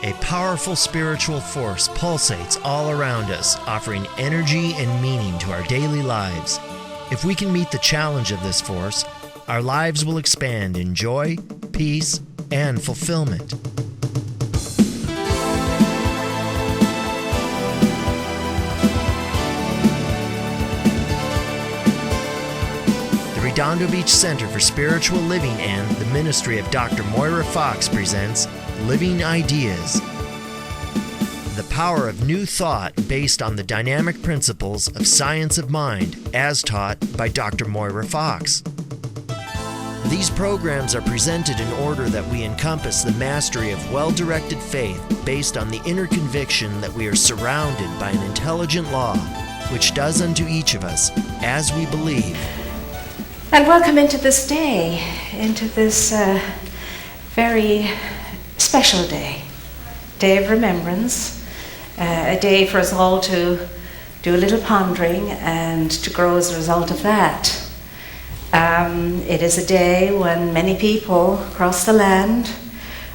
A powerful spiritual force pulsates all around us, offering energy and meaning to our daily lives. If we can meet the challenge of this force, our lives will expand in joy, peace, and fulfillment. The Redondo Beach Center for Spiritual Living and the Ministry of Dr. Moira Fox presents Living Ideas. The power of new thought based on the dynamic principles of science of mind as taught by Dr. Moira Fox. These programs are presented in order that we encompass the mastery of well-directed faith based on the inner conviction that we are surrounded by an intelligent law, which does unto each of us as we believe. And welcome into this day, into this very special day of remembrance, a day for us all to do a little pondering and to grow as a result of that. It is a day when many people across the land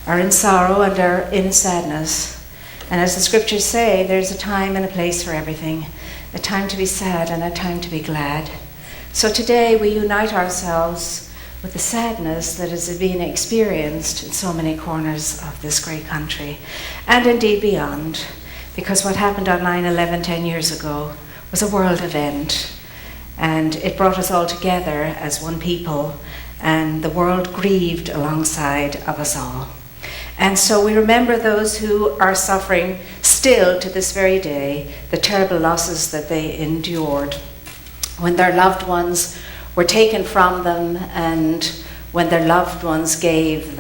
are in sorrow and are in sadness. And as the scriptures say, there's a time and a place for everything, a time to be sad and a time to be glad. So today we unite ourselves with the sadness that is being experienced in so many corners of this great country, and indeed beyond, because what happened on 9/11 10 years ago was a world event, and it brought us all together as one people, and the world grieved alongside of us all. And so we remember those who are suffering still to this very day, the terrible losses that they endured when their loved ones were taken from them, and when their loved ones gave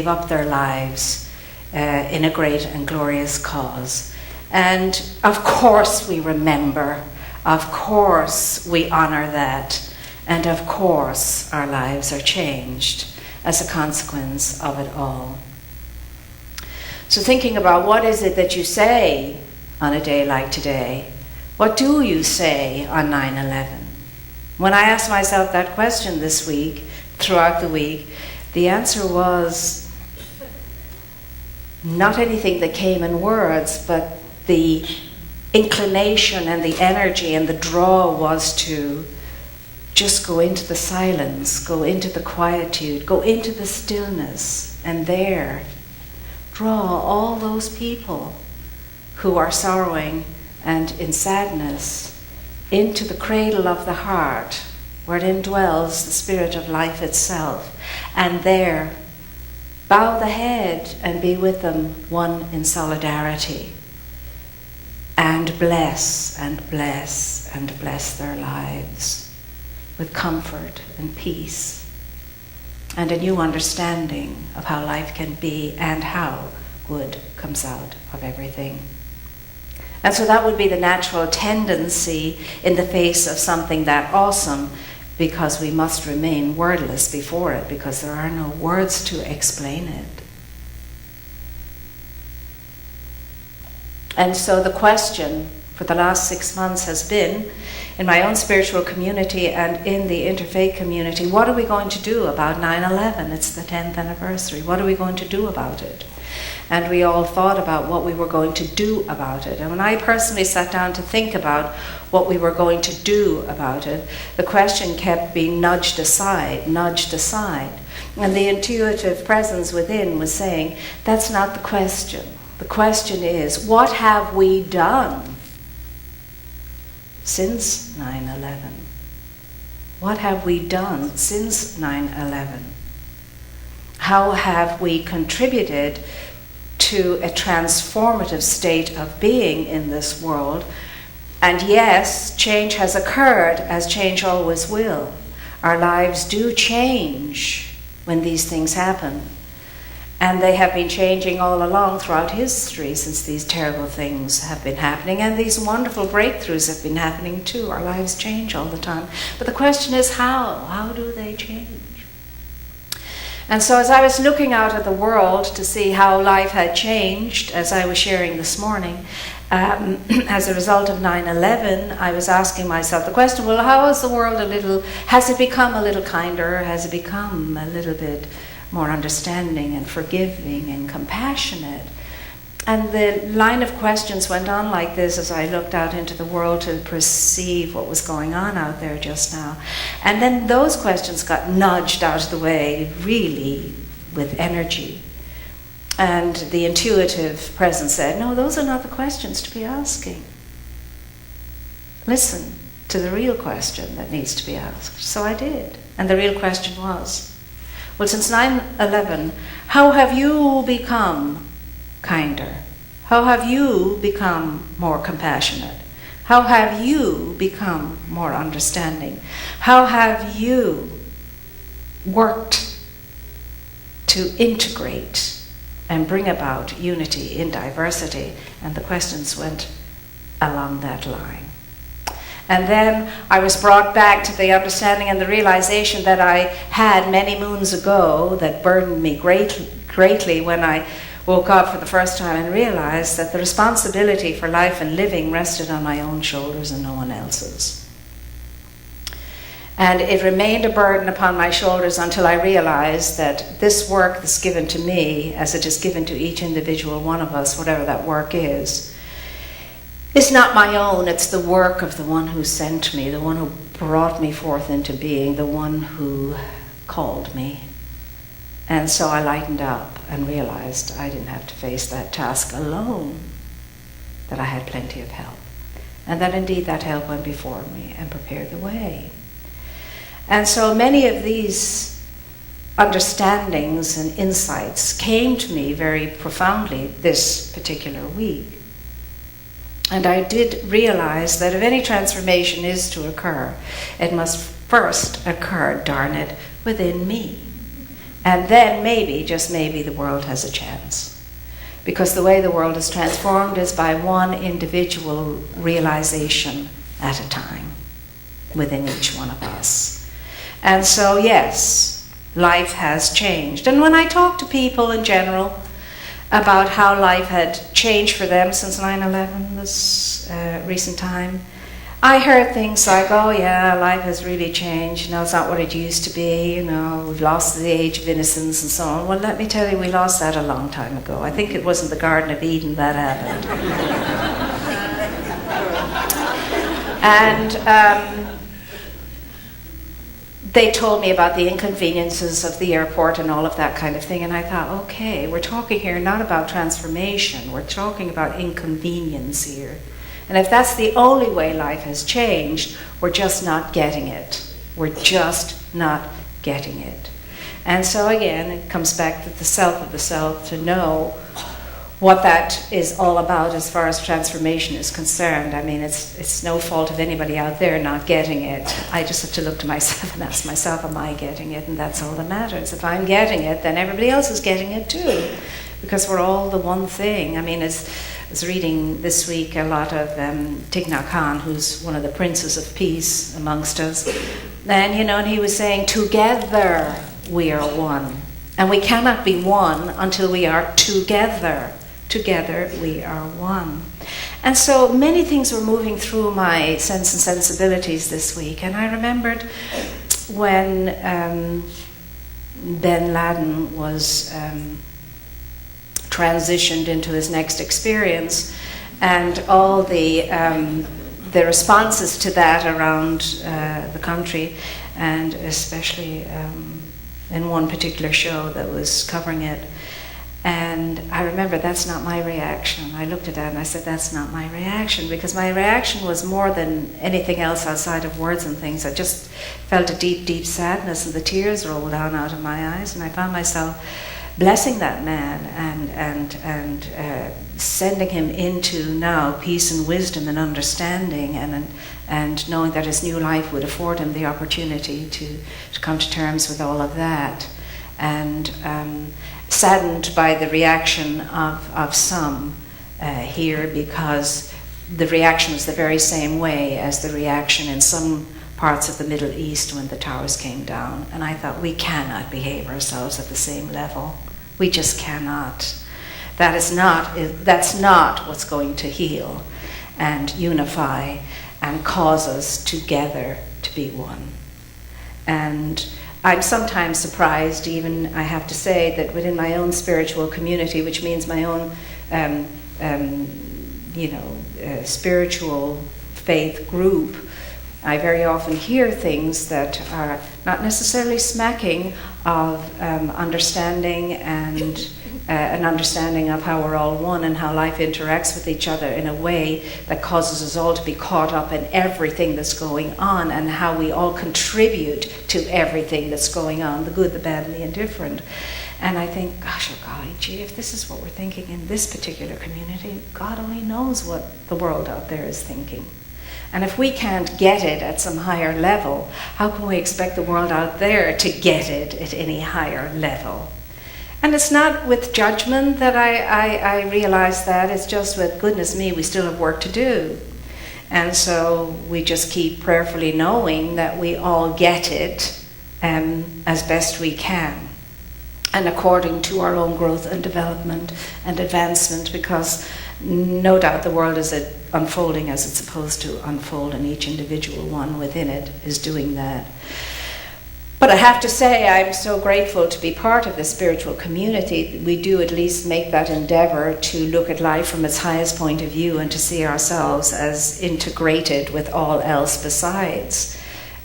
up their lives in a great and glorious cause. And of course we remember, of course we honor that, and of course our lives are changed as a consequence of it all. So thinking about what is it that you say on a day like today, what do you say on 9/11? When I asked myself that question this week, throughout the week, the answer was not anything that came in words, but the inclination and the energy and the draw was to just go into the silence, go into the quietude, go into the stillness, and there draw all those people who are sorrowing and in sadness into the cradle of the heart, wherein dwells the spirit of life itself, and there bow the head and be with them one in solidarity, and bless and bless and bless their lives with comfort and peace and a new understanding of how life can be and how good comes out of everything. And so that would be the natural tendency in the face of something that awesome, because we must remain wordless before it, because there are no words to explain it. And so the question for the last 6 months has been, in my own spiritual community and in the interfaith community, what are we going to do about 9/11? It's the 10th anniversary. What are we going to do about it? And we all thought about what we were going to do about it. And when I personally sat down to think about what we were going to do about it, the question kept being nudged aside. And the intuitive presence within was saying, that's not the question. The question is, what have we done since 9/11? What have we done since 9/11? How have we contributed to a transformative state of being in this world? And yes, change has occurred, as change always will. Our lives do change when these things happen. And they have been changing all along throughout history since these terrible things have been happening. And these wonderful breakthroughs have been happening too. Our lives change all the time. But the question is how? How do they change? And so as I was looking out at the world to see how life had changed, as I was sharing this morning, as a result of 9/11, I was asking myself the question, well, how is the world has it become a little kinder? Has it become a little bit more understanding and forgiving and compassionate. And the line of questions went on like this as I looked out into the world to perceive what was going on out there just now. And then those questions got nudged out of the way, really with energy. And the intuitive presence said, no, those are not the questions to be asking. Listen to the real question that needs to be asked. So I did. And the real question was, well, since 9/11, how have you become kinder? How have you become more compassionate? How have you become more understanding? How have you worked to integrate and bring about unity in diversity? And the questions went along that line. And then I was brought back to the understanding and the realization that I had many moons ago that burdened me greatly when I woke up for the first time and realized that the responsibility for life and living rested on my own shoulders and no one else's. And it remained a burden upon my shoulders until I realized that this work that's given to me, as it is given to each individual one of us, whatever that work is not my own. It's the work of the one who sent me, the one who brought me forth into being, the one who called me. And so I lightened up and realized I didn't have to face that task alone, that I had plenty of help. And that indeed that help went before me and prepared the way. And so many of these understandings and insights came to me very profoundly this particular week. And I did realize that if any transformation is to occur, it must first occur, darn it, within me. And then maybe, just maybe, the world has a chance. Because the way the world is transformed is by one individual realization at a time within each one of us. And so, yes, life has changed. And when I talk to people in general about how life had changed for them since 9/11, this recent time, I heard things like, oh yeah, life has really changed, it's not what it used to be, we've lost the age of innocence and so on. Well, let me tell you, we lost that a long time ago. I think it was in the Garden of Eden that happened. And they told me about the inconveniences of the airport and all of that kind of thing, and I thought, okay, we're talking here not about transformation, we're talking about inconvenience here. And if that's the only way life has changed, we're just not getting it. We're just not getting it. And so again, it comes back to the self of the self to know what that is all about as far as transformation is concerned. I mean, it's no fault of anybody out there not getting it. I just have to look to myself and ask myself, am I getting it? And that's all that matters. If I'm getting it, then everybody else is getting it too, because we're all the one thing. I mean, I was reading this week a lot of Thich Nhat Hanh, who's one of the princes of peace amongst us. And, and he was saying, together we are one. And we cannot be one until we are together. Together we are one. And so many things were moving through my sense and sensibilities this week. And I remembered when Ben Laden was transitioned into his next experience, and all the responses to that around the country, and especially in one particular show that was covering it. And I remember that's not my reaction. I looked at that and I said, that's not my reaction, because my reaction was more than anything else outside of words and things. I just felt a deep, deep sadness, and the tears rolled down out of my eyes, and I found myself blessing that man and sending him into now peace and wisdom and understanding, and knowing that his new life would afford him the opportunity to come to terms with all of that. And saddened by the reaction of some here, because the reaction was the very same way as the reaction in some parts of the Middle East when the towers came down. And I thought, we cannot behave ourselves at the same level. We just cannot. That's not what's going to heal and unify and cause us together to be one. And I'm sometimes surprised, even I have to say, that within my own spiritual community, which means my own, spiritual faith group, I very often hear things that are not necessarily smacking of understanding and an understanding of how we're all one and how life interacts with each other in a way that causes us all to be caught up in everything that's going on and how we all contribute to everything that's going on, the good, the bad, and the indifferent. And I think, gosh, oh golly, gee, if this is what we're thinking in this particular community, God only knows what the world out there is thinking. And if we can't get it at some higher level, how can we expect the world out there to get it at any higher level? And it's not with judgment that I realize that. It's just with, goodness me, we still have work to do. And so we just keep prayerfully knowing that we all get it as best we can, and according to our own growth and development and advancement, because no doubt the world is unfolding as it's supposed to unfold, and each individual one within it is doing that. But I have to say, I'm so grateful to be part of this spiritual community. We do at least make that endeavor to look at life from its highest point of view and to see ourselves as integrated with all else besides.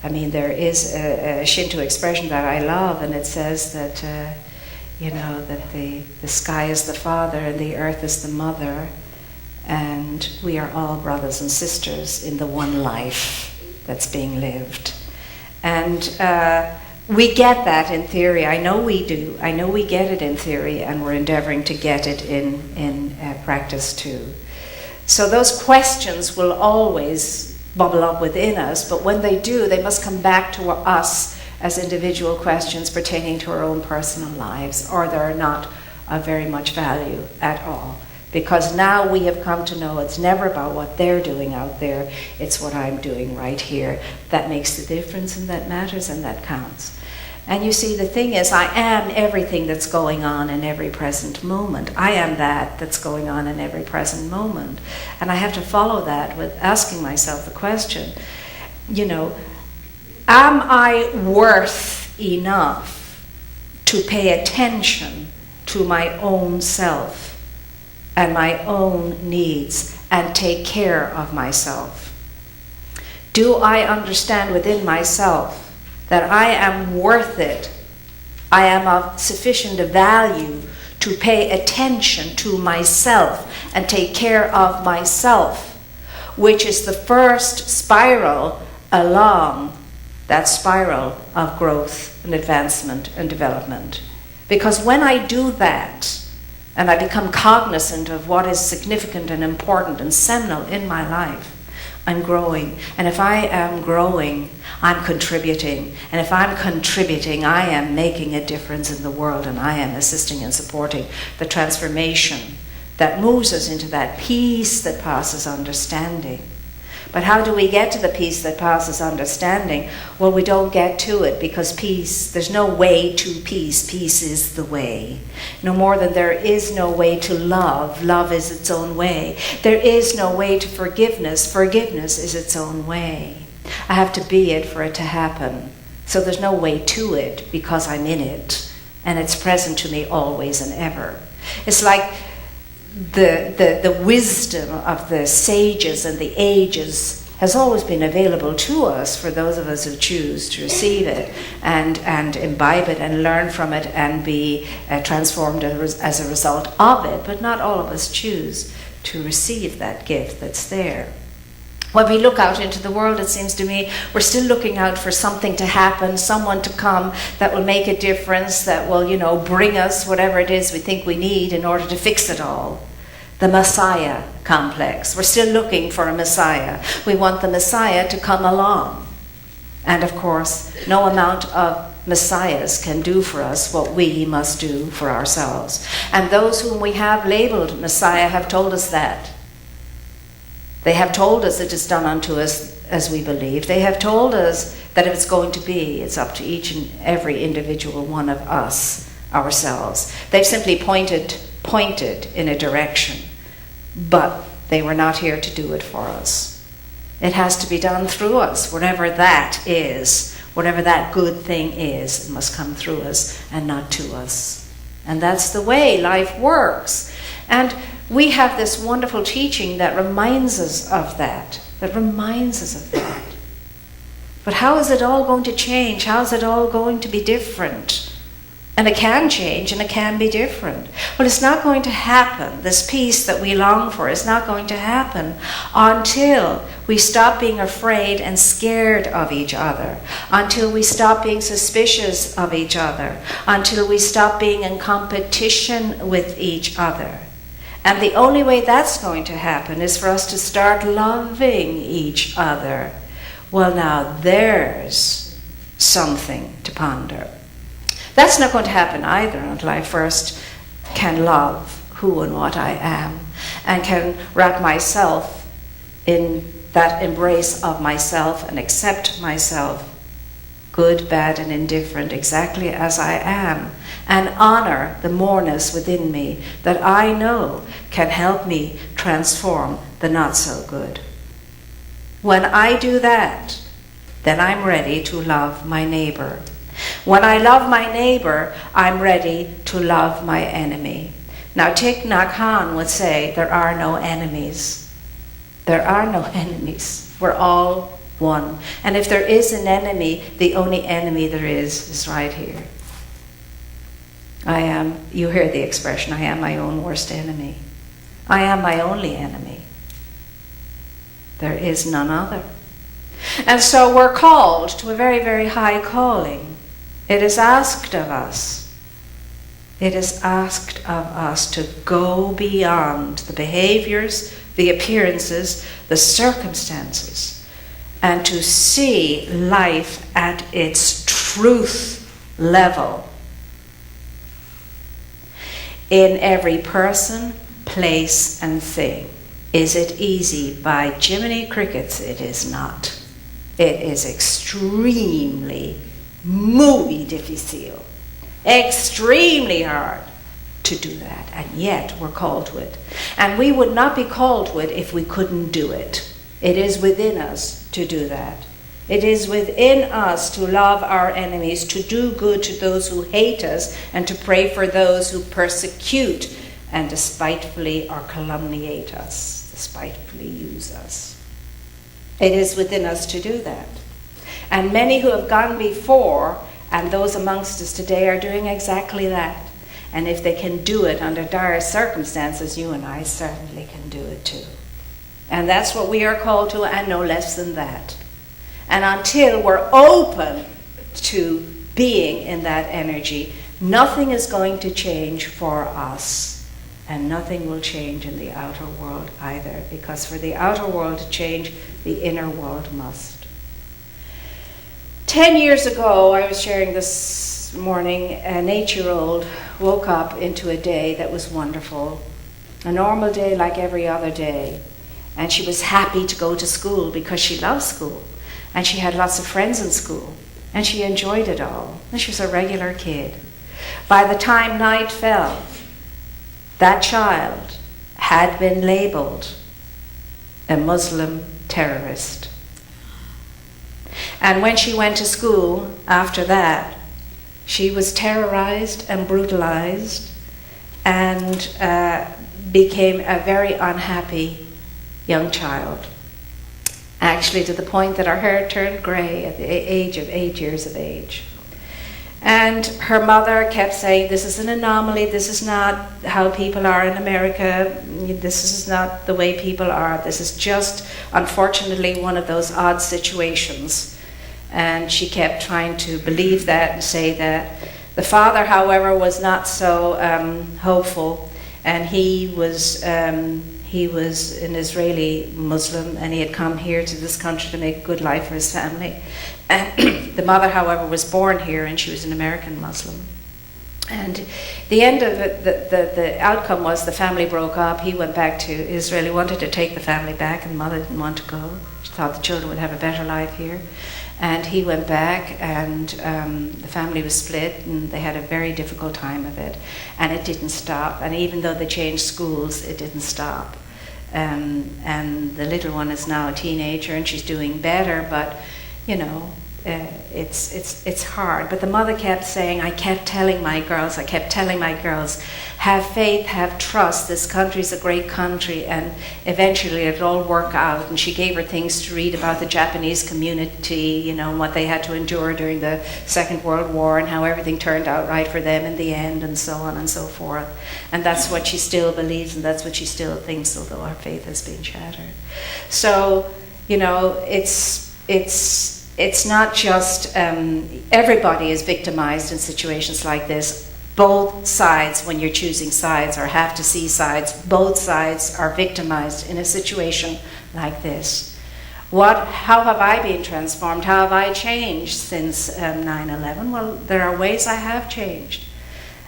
I mean, there is a Shinto expression that I love, and it says that, that the sky is the father and the earth is the mother, and we are all brothers and sisters in the one life that's being lived. And we get that in theory. I know we do. I know we get it in theory, and we're endeavoring to get it in practice too. So those questions will always bubble up within us, but when they do, they must come back to us as individual questions pertaining to our own personal lives, or they're not of very much value at all. Because now we have come to know it's never about what they're doing out there, it's what I'm doing right here. That makes the difference, and that matters, and that counts. And you see, the thing is, I am everything that's going on in every present moment. I am that's going on in every present moment. And I have to follow that with asking myself the question, am I worth enough to pay attention to my own self and my own needs and take care of myself? Do I understand within myself that I am worth it? I am of sufficient value to pay attention to myself and take care of myself, which is the first spiral along that spiral of growth and advancement and development. Because when I do that, and I become cognizant of what is significant and important and seminal in my life, I'm growing. And if I am growing, I'm contributing. And if I'm contributing, I am making a difference in the world, and I am assisting and supporting the transformation that moves us into that peace that passes understanding. But how do we get to the peace that passes understanding? Well, we don't get to it because peace, there's no way to peace. Peace is the way. No more than there is no way to love. Love is its own way. There is no way to forgiveness. Forgiveness is its own way. I have to be it for it to happen. So there's no way to it because I'm in it. And it's present to me always and ever. It's like the wisdom of the sages and the ages has always been available to us for those of us who choose to receive it and imbibe it and learn from it and be transformed as a result of it. But not all of us choose to receive that gift that's there. When we look out into the world, it seems to me, we're still looking out for something to happen, someone to come that will make a difference, that will, bring us whatever it is we think we need in order to fix it all. The Messiah complex. We're still looking for a Messiah. We want the Messiah to come along. And of course, no amount of Messiahs can do for us what we must do for ourselves. And those whom we have labeled Messiah have told us that. They have told us it is done unto us as we believe. They have told us that if it's going to be, it's up to each and every individual one of us, ourselves. They've simply pointed in a direction, but they were not here to do it for us. It has to be done through us, whatever that is, Whatever that good thing is, it must come through us and not to us. And that's the way life works. And we have this wonderful teaching that reminds us of that. But how is it all going to change? How is it all going to be different? And it can change and it can be different. But it's not going to happen. This peace that we long for is not going to happen until we stop being afraid and scared of each other, until we stop being suspicious of each other, until we stop being in competition with each other. And the only way that's going to happen is for us to start loving each other. Well, now there's something to ponder. That's not going to happen either until I first can love who and what I am and can wrap myself in that embrace of myself and accept myself, good, bad, and indifferent, exactly as I am, and honor the moreness within me that I know can help me transform the not so good. When I do that, then I'm ready to love my neighbor. When I love my neighbor, I'm ready to love my enemy. Now, Thich Nhat Hanh would say, there are no enemies. There are no enemies. We're all one. And if there is an enemy, the only enemy there is right here. You hear the expression, I am my own worst enemy. I am my only enemy. There is none other. And so we're called to a very, very high calling. It is asked of us. It is asked of us to go beyond the behaviors, the appearances, the circumstances, and to see life at its truth level. In every person, place, and thing. Is it easy? By Jiminy Crickets, it is not. It is extremely muy difícil, extremely hard to do that, and yet we're called to it. And we would not be called to it if we couldn't do it. It is within us to do that. It is within us to love our enemies, to do good to those who hate us, and to pray for those who persecute and despitefully or calumniate us, despitefully use us. It is within us to do that. And many who have gone before, and those amongst us today, are doing exactly that. And if they can do it under dire circumstances, you and I certainly can do it too. And that's what we are called to, and no less than that. And until we're open to being in that energy, nothing is going to change for us. And nothing will change in the outer world either, because for the outer world to change, the inner world must. 10 years ago, I was sharing this morning, an 8-year-old woke up into a day that was wonderful. A normal day like every other day. And she was happy to go to school because she loved school. And she had lots of friends in school. And she enjoyed it all. And she was a regular kid. By the time night fell, that child had been labeled a Muslim terrorist. And when she went to school after that, she was terrorized and brutalized and became a very unhappy young child. Actually, to the point that her hair turned gray at the age of 8 years of age. And her mother kept saying, this is an anomaly, this is not how people are in America, this is not the way people are, this is just, unfortunately, one of those odd situations. And she kept trying to believe that and say that. The father, however, was not so hopeful, and he was an Israeli Muslim, and he had come here to this country to make a good life for his family. And the mother, however, was born here, and she was an American Muslim. And the end of it, the outcome was the family broke up. He went back to Israel. He wanted to take the family back, and the mother didn't want to go. She thought the children would have a better life here. And he went back, and the family was split, and they had a very difficult time of it. And it didn't stop. And even though they changed schools, it didn't stop. And the little one is now a teenager, and she's doing better, but, you know, it's hard. But the mother kept saying, I kept telling my girls, have faith, have trust. This country's a great country, and eventually it'll all work out. And she gave her things to read about the Japanese community, you know, and what they had to endure during the Second World War, and how everything turned out right for them in the end, and so on and so forth. And that's what she still believes, and that's what she still thinks, although her faith has been shattered. So, you know, it's not just everybody is victimized in situations like this. Both sides, when you're choosing sides or have to see sides, both sides are victimized in a situation like this. How have I been transformed? How have I changed since 9/11? Well, there are ways I have changed.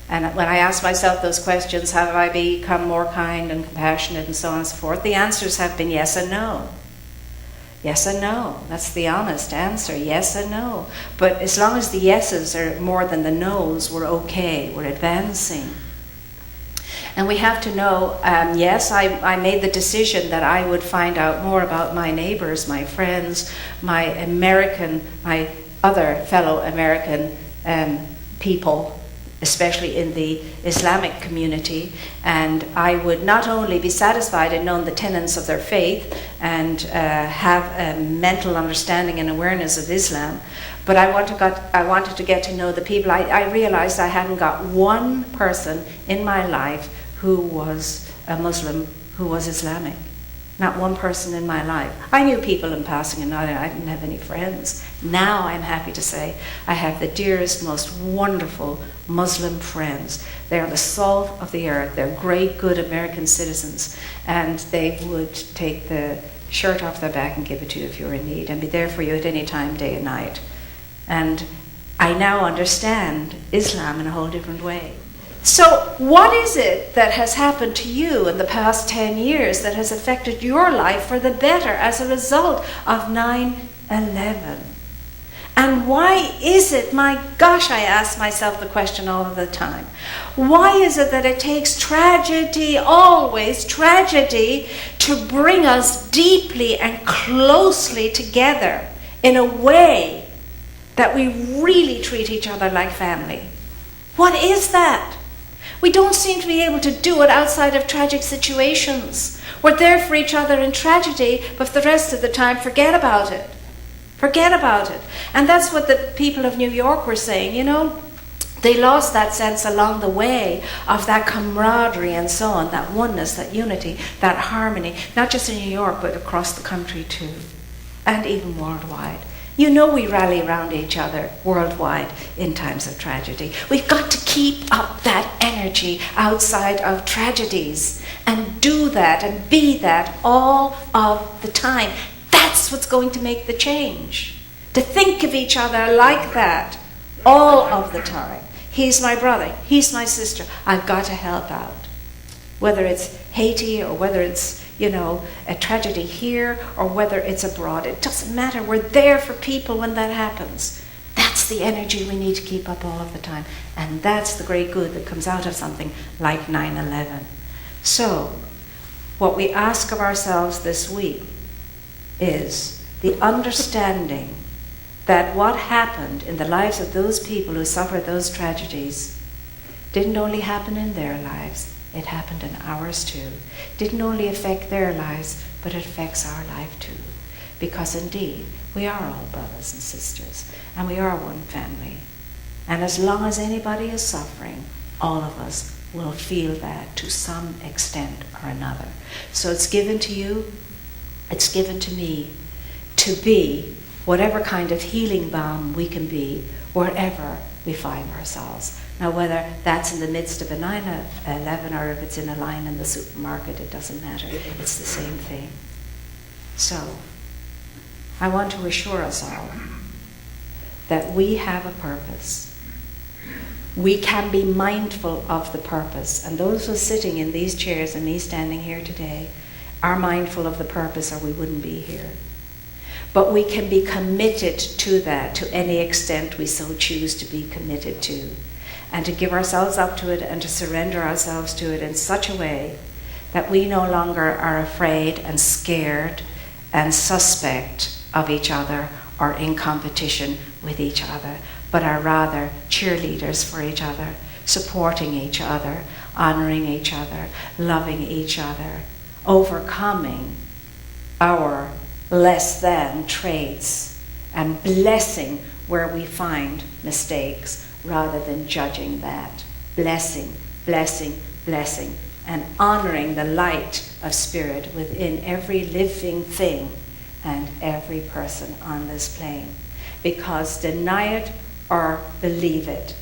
And when I ask myself those questions, how have I become more kind and compassionate and so on and so forth, the answers have been yes and no. Yes and no. That's the honest answer. Yes and no. But as long as the yeses are more than the no's, we're okay. We're advancing. And we have to know, yes, I made the decision that I would find out more about my neighbors, my friends, my other fellow American people, especially in the Islamic community, and I would not only be satisfied in knowing the tenets of their faith and have a mental understanding and awareness of Islam, but I wanted to get to know the people. I realized I hadn't got one person in my life who was a Muslim who was Islamic. Not one person in my life. I knew people in passing, and I didn't have any friends. Now I'm happy to say I have the dearest, most wonderful Muslim friends. They are the salt of the earth. They're great, good American citizens, and they would take the shirt off their back and give it to you if you were in need, and be there for you at any time, day and night. And I now understand Islam in a whole different way. So what is it that has happened to you in the past 10 years that has affected your life for the better as a result of 9/11? And why is it, my gosh, I ask myself the question all of the time, why is it that it takes tragedy, always tragedy, to bring us deeply and closely together in a way that we really treat each other like family? What is that? We don't seem to be able to do it outside of tragic situations. We're there for each other in tragedy, but for the rest of the time, forget about it. Forget about it. And that's what the people of New York were saying, you know. They lost that sense along the way of that camaraderie and so on, that oneness, that unity, that harmony, not just in New York, but across the country too, and even worldwide. You know we rally around each other worldwide in times of tragedy. We've got to keep up that energy outside of tragedies and do that and be that all of the time. That's what's going to make the change. To think of each other like that all of the time. He's my brother, he's my sister, I've got to help out. Whether it's Haiti or whether it's, you know, a tragedy here or whether it's abroad. It doesn't matter. We're there for people when that happens. That's the energy we need to keep up all of the time. And that's the great good that comes out of something like 9/11. So, what we ask of ourselves this week is the understanding that what happened in the lives of those people who suffered those tragedies didn't only happen in their lives, it happened in ours too. Didn't only affect their lives, but it affects our life too. Because indeed, we are all brothers and sisters, and we are one family. And as long as anybody is suffering, all of us will feel that to some extent or another. So it's given to you, it's given to me, to be whatever kind of healing balm we can be wherever we find ourselves. Now, whether that's in the midst of a 9/11 or if it's in a line in the supermarket, it doesn't matter. It's the same thing. So, I want to assure us all that we have a purpose. We can be mindful of the purpose. And those who are sitting in these chairs and me standing here today are mindful of the purpose, or we wouldn't be here. But we can be committed to that to any extent we so choose to be committed to. And to give ourselves up to it and to surrender ourselves to it in such a way that we no longer are afraid and scared and suspect of each other or in competition with each other, but are rather cheerleaders for each other, supporting each other, honoring each other, loving each other, overcoming our less than traits, and blessing where we find mistakes rather than judging that. Blessing, blessing, blessing, and honoring the light of spirit within every living thing and every person on this plane. Because deny it or believe it,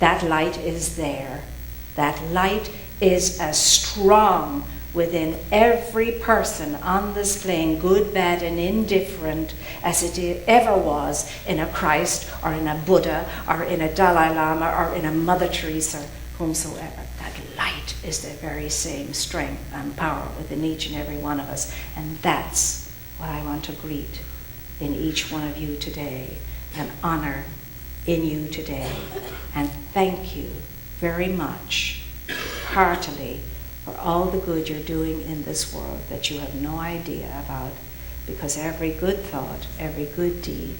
that light is there. That light is as strong within every person on this plane, good, bad, and indifferent, as it ever was in a Christ or in a Buddha or in a Dalai Lama or in a Mother Teresa, whomsoever. That light is the very same strength and power within each and every one of us. And that's what I want to greet in each one of you today and honor in you today. And thank you very much, heartily, for all the good you're doing in this world that you have no idea about, because every good thought, every good deed,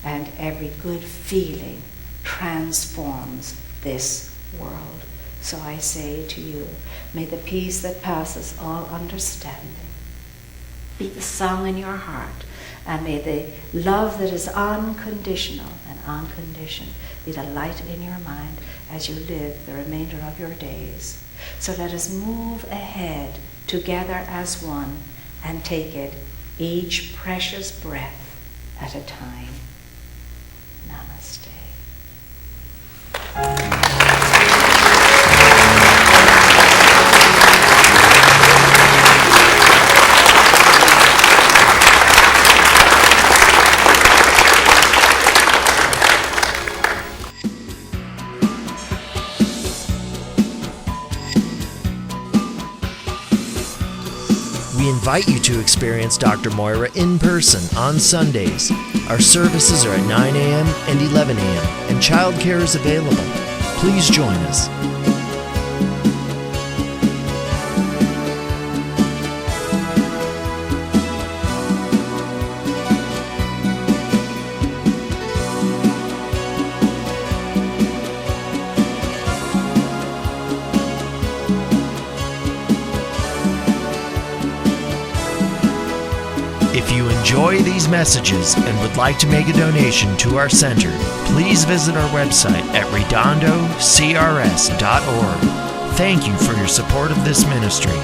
and every good feeling transforms this world. So I say to you, may the peace that passes all understanding be the song in your heart, and may the love that is unconditional and unconditioned be the light in your mind as you live the remainder of your days. So let us move ahead together as one and take it each precious breath at a time. Namaste. We invite you to experience Dr. Moira in person on Sundays. Our services are at 9 a.m. and 11 a.m., and childcare is available. Please join us. If you enjoy these messages and would like to make a donation to our center, please visit our website at redondocrs.org. Thank you for your support of this ministry.